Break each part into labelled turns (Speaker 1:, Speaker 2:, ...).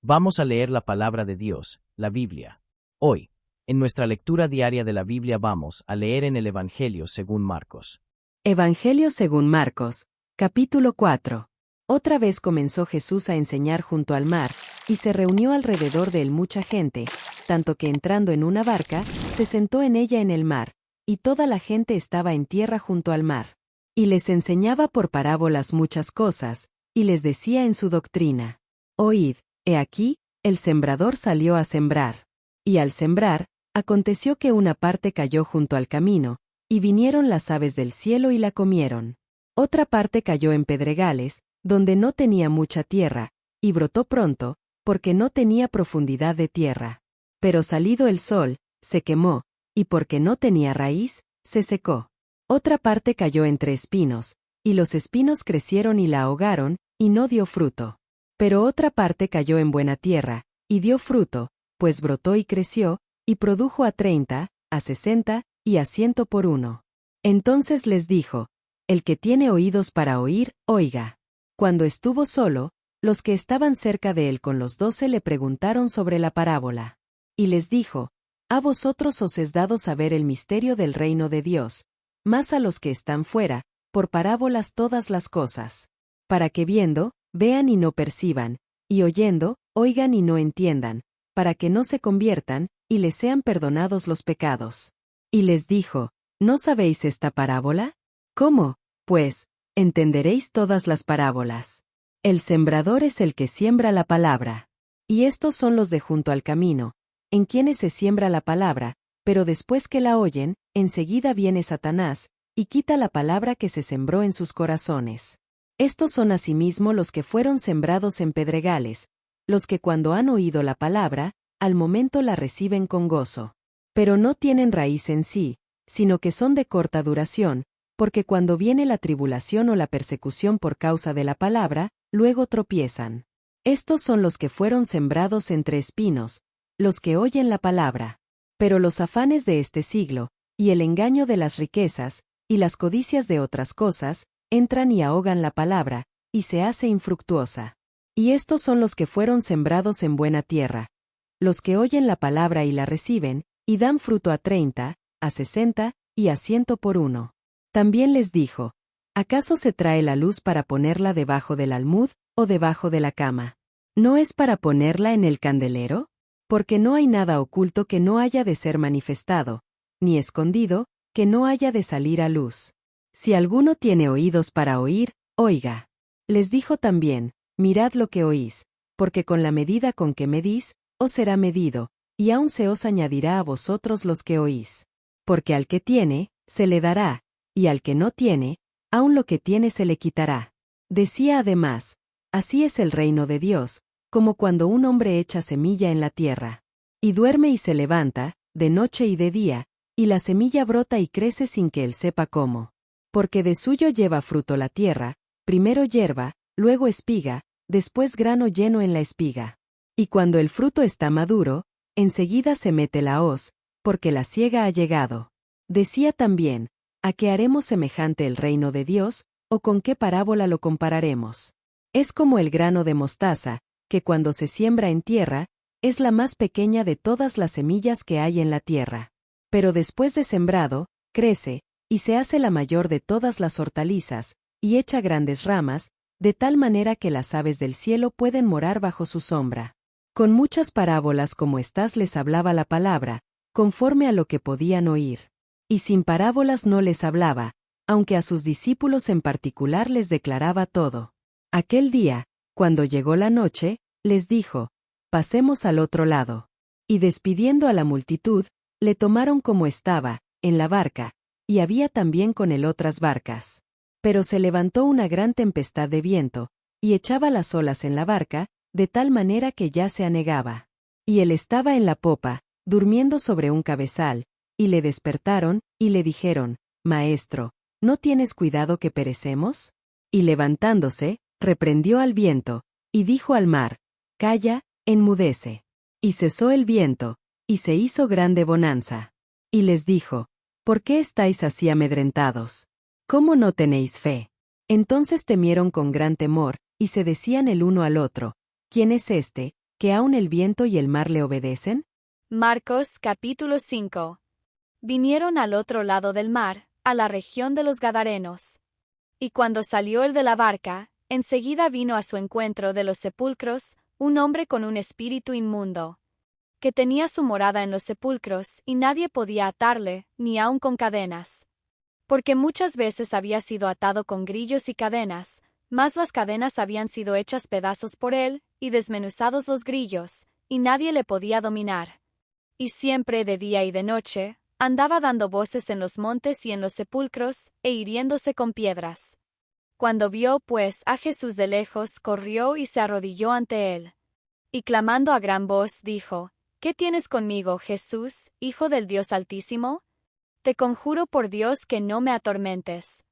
Speaker 1: Vamos a leer la palabra de Dios, la Biblia. Hoy, en nuestra lectura diaria de la Biblia vamos a leer en el Evangelio según Marcos.
Speaker 2: Evangelio según Marcos, capítulo 4. Otra vez comenzó Jesús a enseñar junto al mar, y se reunió alrededor de él mucha gente, tanto que entrando en una barca, se sentó en ella en el mar, y toda la gente estaba en tierra junto al mar. Y les enseñaba por parábolas muchas cosas, y les decía en su doctrina: Oíd, he aquí, el sembrador salió a sembrar. Y al sembrar, aconteció que una parte cayó junto al camino, y vinieron las aves del cielo y la comieron. Otra parte cayó en pedregales, donde no tenía mucha tierra, y brotó pronto, porque no tenía profundidad de tierra. Pero salido el sol, se quemó, y porque no tenía raíz, se secó. Otra parte cayó entre espinos, y los espinos crecieron y la ahogaron, y no dio fruto. Pero otra parte cayó en buena tierra, y dio fruto, pues brotó y creció, y produjo a 30, a 60, y a 100 por uno. Entonces les dijo: El que tiene oídos para oír, oiga. Cuando estuvo solo, los que estaban cerca de él con los 12 le preguntaron sobre la parábola. Y les dijo: A vosotros os es dado saber el misterio del reino de Dios, mas a los que están fuera, por parábolas todas las cosas, para que viendo, vean y no perciban, y oyendo, oigan y no entiendan, para que no se conviertan, y les sean perdonados los pecados. Y les dijo: ¿No sabéis esta parábola? ¿Cómo, pues, entenderéis todas las parábolas? El sembrador es el que siembra la palabra. Y estos son los de junto al camino, en quienes se siembra la palabra, pero después que la oyen, enseguida viene Satanás, y quita la palabra que se sembró en sus corazones. Estos son asimismo los que fueron sembrados en pedregales, los que cuando han oído la palabra, al momento la reciben con gozo. Pero no tienen raíz en sí, sino que son de corta duración, porque cuando viene la tribulación o la persecución por causa de la palabra, luego tropiezan. Estos son los que fueron sembrados entre espinos, los que oyen la palabra. Pero los afanes de este siglo, y el engaño de las riquezas, y las codicias de otras cosas, entran y ahogan la palabra, y se hace infructuosa. Y estos son los que fueron sembrados en buena tierra, los que oyen la palabra y la reciben, y dan fruto a 30, a 60, y a 100 por uno. También les dijo: ¿Acaso se trae la luz para ponerla debajo del almud, o debajo de la cama? ¿No es para ponerla en el candelero? Porque no hay nada oculto que no haya de ser manifestado, ni escondido, que no haya de salir a luz. Si alguno tiene oídos para oír, oiga. Les dijo también: Mirad lo que oís, porque con la medida con que medís, os será medido, y aún se os añadirá a vosotros los que oís. Porque al que tiene, se le dará, y al que no tiene, aún lo que tiene se le quitará. Decía además: Así es el reino de Dios, como cuando un hombre echa semilla en la tierra. Y duerme y se levanta, de noche y de día, y la semilla brota y crece sin que él sepa cómo. Porque de suyo lleva fruto la tierra, primero hierba, luego espiga, después grano lleno en la espiga. Y cuando el fruto está maduro, enseguida se mete la hoz, porque la siega ha llegado. Decía también: ¿A qué haremos semejante el reino de Dios, o con qué parábola lo compararemos? Es como el grano de mostaza, que cuando se siembra en tierra, es la más pequeña de todas las semillas que hay en la tierra. Pero después de sembrado, crece, y se hace la mayor de todas las hortalizas, y echa grandes ramas, de tal manera que las aves del cielo pueden morar bajo su sombra. Con muchas parábolas como estas les hablaba la palabra, conforme a lo que podían oír. Y sin parábolas no les hablaba, aunque a sus discípulos en particular les declaraba todo. Aquel día, cuando llegó la noche, les dijo: Pasemos al otro lado. Y despidiendo a la multitud, le tomaron como estaba, en la barca, y había también con él otras barcas. Pero se levantó una gran tempestad de viento, y echaba las olas en la barca, de tal manera que ya se anegaba. Y él estaba en la popa, durmiendo sobre un cabezal, y le despertaron, y le dijeron: Maestro, ¿no tienes cuidado que perecemos? Y levantándose, reprendió al viento, y dijo al mar: Calla, enmudece. Y cesó el viento, y se hizo grande bonanza. Y les dijo: ¿Por qué estáis así amedrentados? ¿Cómo no tenéis fe? Entonces temieron con gran temor, y se decían el uno al otro: ¿Quién es este, que aun el viento y el mar le obedecen?
Speaker 3: Marcos capítulo 5. Vinieron al otro lado del mar, a la región de los Gadarenos. Y cuando salió él de la barca, enseguida vino a su encuentro de los sepulcros un hombre con un espíritu inmundo, que tenía su morada en los sepulcros, y nadie podía atarle, ni aun con cadenas. Porque muchas veces había sido atado con grillos y cadenas, mas las cadenas habían sido hechas pedazos por él, y desmenuzados los grillos, y nadie le podía dominar. Y siempre de día y de noche, andaba dando voces en los montes y en los sepulcros, e hiriéndose con piedras. Cuando vio, pues, a Jesús de lejos, corrió y se arrodilló ante él. Y clamando a gran voz, dijo: ¿Qué tienes conmigo, Jesús, Hijo del Dios Altísimo? Te conjuro por Dios que no me atormentes.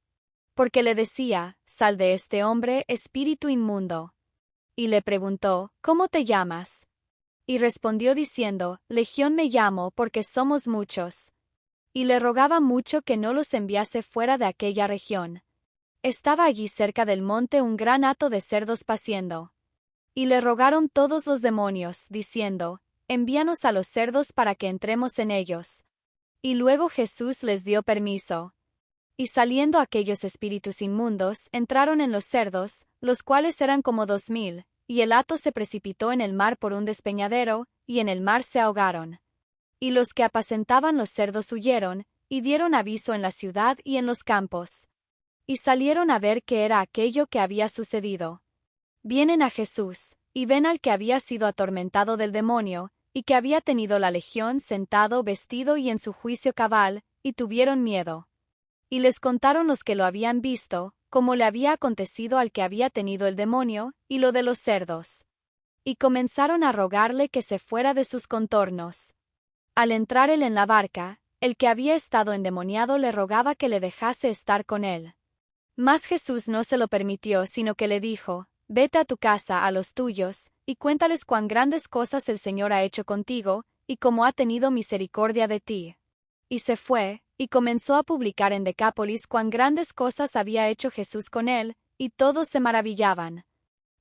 Speaker 3: Porque le decía: Sal de este hombre, espíritu inmundo. Y le preguntó: ¿Cómo te llamas? Y respondió diciendo: Legión me llamo, porque somos muchos. Y le rogaba mucho que no los enviase fuera de aquella región. Estaba allí cerca del monte un gran hato de cerdos paciendo. Y le rogaron todos los demonios, diciendo: Envíanos a los cerdos para que entremos en ellos. Y luego Jesús les dio permiso. Y saliendo aquellos espíritus inmundos, entraron en los cerdos, los cuales eran como 2000, y el hato se precipitó en el mar por un despeñadero, y en el mar se ahogaron. Y los que apacentaban los cerdos huyeron, y dieron aviso en la ciudad y en los campos. Y salieron a ver qué era aquello que había sucedido. Vienen a Jesús, y ven al que había sido atormentado del demonio, y que había tenido la legión sentado, vestido y en su juicio cabal, y tuvieron miedo. Y les contaron los que lo habían visto, cómo le había acontecido al que había tenido el demonio, y lo de los cerdos. Y comenzaron a rogarle que se fuera de sus contornos. Al entrar él en la barca, el que había estado endemoniado le rogaba que le dejase estar con él. Mas Jesús no se lo permitió, sino que le dijo: Vete a tu casa, a los tuyos, y cuéntales cuán grandes cosas el Señor ha hecho contigo, y cómo ha tenido misericordia de ti. Y se fue, y comenzó a publicar en Decápolis cuán grandes cosas había hecho Jesús con él, y todos se maravillaban.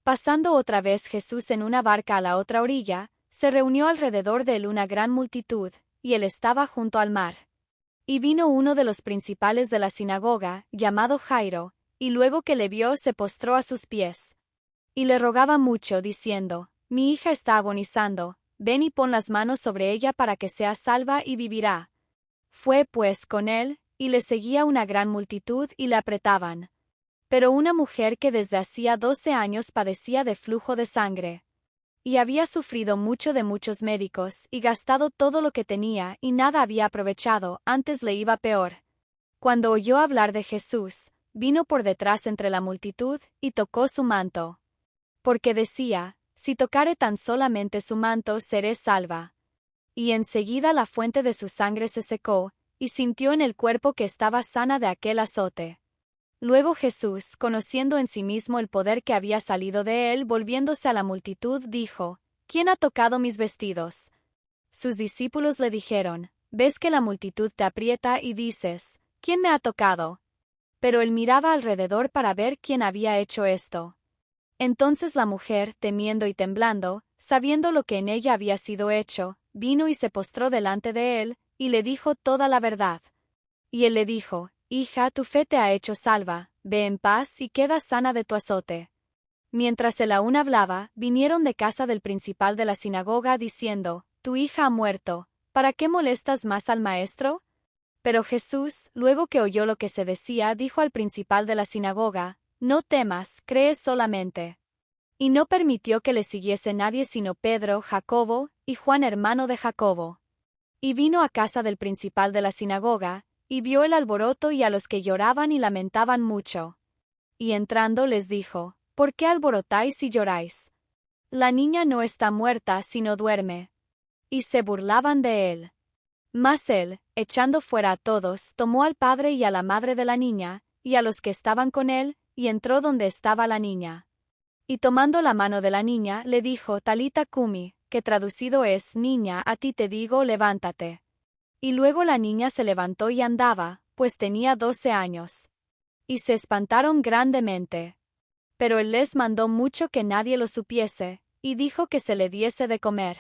Speaker 3: Pasando otra vez Jesús en una barca a la otra orilla, se reunió alrededor de él una gran multitud, y él estaba junto al mar. Y vino uno de los principales de la sinagoga, llamado Jairo, y luego que le vio se postró a sus pies. Y le rogaba mucho, diciendo: Mi hija está agonizando, ven y pon las manos sobre ella para que sea salva y vivirá. Fue pues con él, y le seguía una gran multitud y le apretaban. Pero una mujer que desde hacía 12 años padecía de flujo de sangre, y había sufrido mucho de muchos médicos, y gastado todo lo que tenía, y nada había aprovechado, antes le iba peor. Cuando oyó hablar de Jesús, vino por detrás entre la multitud, y tocó su manto. Porque decía: Si tocare tan solamente su manto, seré salva. Y enseguida la fuente de su sangre se secó, y sintió en el cuerpo que estaba sana de aquel azote. Luego Jesús, conociendo en sí mismo el poder que había salido de él, volviéndose a la multitud, dijo: ¿Quién ha tocado mis vestidos? Sus discípulos le dijeron: ¿Ves que la multitud te aprieta y dices: ¿Quién me ha tocado? Pero él miraba alrededor para ver quién había hecho esto. Entonces la mujer, temiendo y temblando, sabiendo lo que en ella había sido hecho, vino y se postró delante de él, y le dijo toda la verdad. Y él le dijo: Hija, tu fe te ha hecho salva, ve en paz y queda sana de tu azote. Mientras él aún hablaba, vinieron de casa del principal de la sinagoga diciendo: Tu hija ha muerto, ¿para qué molestas más al maestro? Pero Jesús, luego que oyó lo que se decía, dijo al principal de la sinagoga: No temas, cree solamente. Y no permitió que le siguiese nadie sino Pedro, Jacobo, y Juan hermano de Jacobo. Y vino a casa del principal de la sinagoga, y vio el alboroto y a los que lloraban y lamentaban mucho. Y entrando les dijo: ¿Por qué alborotáis y lloráis? La niña no está muerta, sino duerme. Y se burlaban de él. Mas él, echando fuera a todos, tomó al padre y a la madre de la niña, y a los que estaban con él, y entró donde estaba la niña. Y tomando la mano de la niña, le dijo: Talita cumi, que traducido es: Niña, a ti te digo, levántate. Y luego la niña se levantó y andaba, pues tenía 12 años. Y se espantaron grandemente. Pero él les mandó mucho que nadie lo supiese, y dijo que se le diese de comer.